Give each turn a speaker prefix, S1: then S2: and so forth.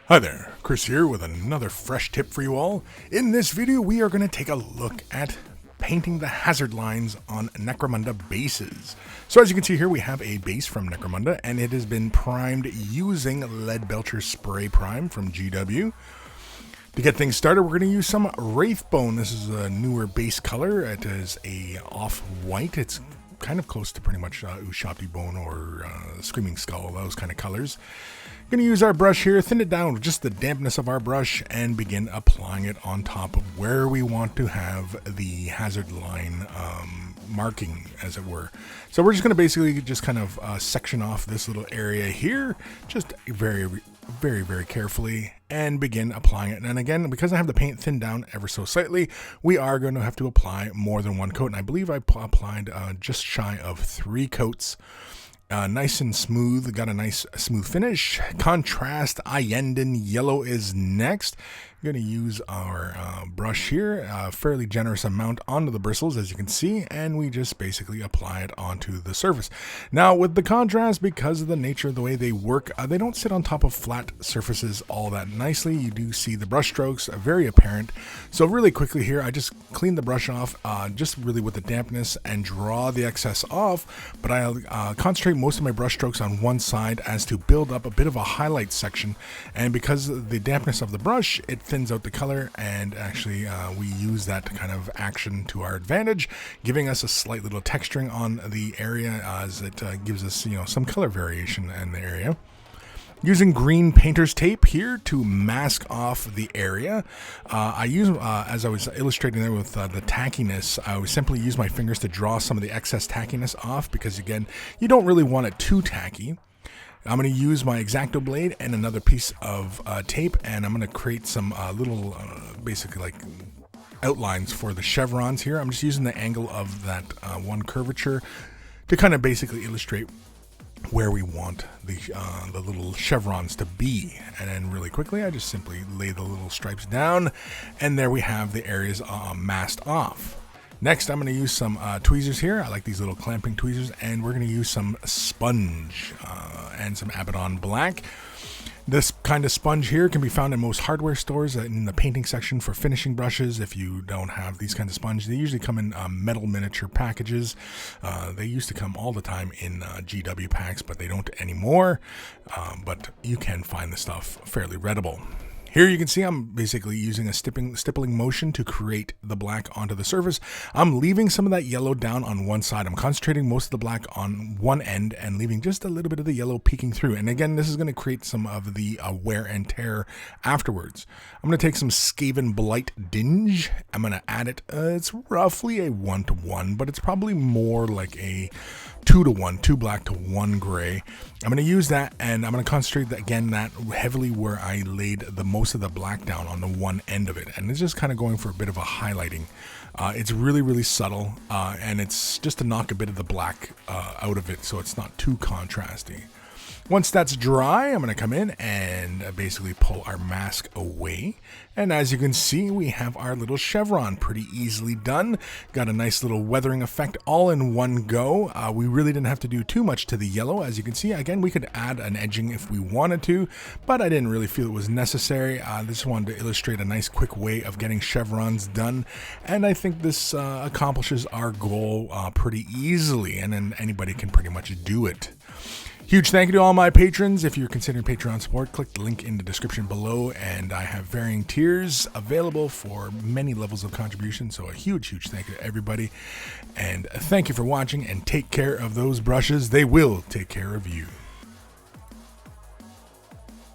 S1: Hi there, Chris here with another fresh tip for you all. In this video, we are going to take a look at painting the hazard lines on Necromunda Bases. So as you can see here, we have a base from Necromunda, and it has been primed using Lead Belcher Spray Prime from GW. To get things started, we're going to use some Wraithbone. This is a newer base color. It is a off-white. It's kind of close to pretty much Ushabti Bone or Screaming Skull, those kind of colors. Going to use our brush here, thin it down with just the dampness of our brush, and begin applying it on top of where we want to have the hazard line marking, as it were. So we're just going to basically just kind of section off this little area here, just very carefully, and begin applying it. And again, because I have the paint thinned down ever so slightly, we are going to have to apply more than one coat. And I believe I applied just shy of 3 coats. Nice and smooth, got a nice smooth finish. Contrast Ayenden yellow is next. I'm going to use our brush here, a fairly generous amount onto the bristles, as you can see, and we just basically apply it onto the surface. Now with the contrast, because of the nature of the way they work, they don't sit on top of flat surfaces all that nicely. You do see the brush strokes very apparent. So really quickly here, I just clean the brush off, just really with the dampness, and draw the excess off, but I'll concentrate most of my brush strokes on one side as to build up a bit of a highlight section. And because of the dampness of the brush, it thins out the color, and actually we use that kind of action to our advantage, giving us a slight little texturing on the area as it gives us, some color variation in the area. Using green painter's tape here to mask off the area. I use, as I was illustrating there with the tackiness, I would simply use my fingers to draw some of the excess tackiness off, because again, you don't really want it too tacky. I'm going to use my X-Acto blade and another piece of tape, and I'm going to create some little, basically like outlines for the chevrons here. I'm just using the angle of that one curvature to kind of basically illustrate where we want the little chevrons to be. And then really quickly, I just simply lay the little stripes down, and there we have the areas masked off. Next, I'm going to use some tweezers here. I like these little clamping tweezers, and we're going to use some sponge and some Abaddon Black. This kind of sponge here can be found in most hardware stores in the painting section for finishing brushes. If you don't have these kinds of sponges, they usually come in metal miniature packages. They used to come all the time in GW packs, but they don't anymore. But you can find the stuff fairly readable. Here you can see I'm basically using a stippling motion to create the black onto the surface. I'm leaving some of that yellow down on one side. I'm concentrating most of the black on one end and leaving just a little bit of the yellow peeking through. And again, this is going to create some of the wear and tear afterwards. I'm going to take some Skaven Blight Dinge. I'm going to add it. It's roughly a 1-to-1, but it's probably more like a 2-to-1, 2 black to 1 gray. I'm going to use that, and I'm going to concentrate again that heavily where I laid the most of the black down on the one end of it, and it's just kind of going for a bit of a highlighting. It's really subtle, and it's just to knock a bit of the black out of it so it's not too contrasty. Once that's dry, I'm going to come in and basically pull our mask away. And as you can see, we have our little chevron pretty easily done. Got a nice little weathering effect all in one go. We really didn't have to do too much to the yellow. As you can see, again, we could add an edging if we wanted to, but I didn't really feel it was necessary. I just wanted to illustrate a nice quick way of getting chevrons done. And I think this accomplishes our goal pretty easily, and then anybody can pretty much do it. Huge thank you to all my patrons. If you're considering Patreon support, click the link in the description below, and I have varying tiers available for many levels of contribution, so a huge thank you to everybody. And thank you for watching, and take care of those brushes. They will take care of you.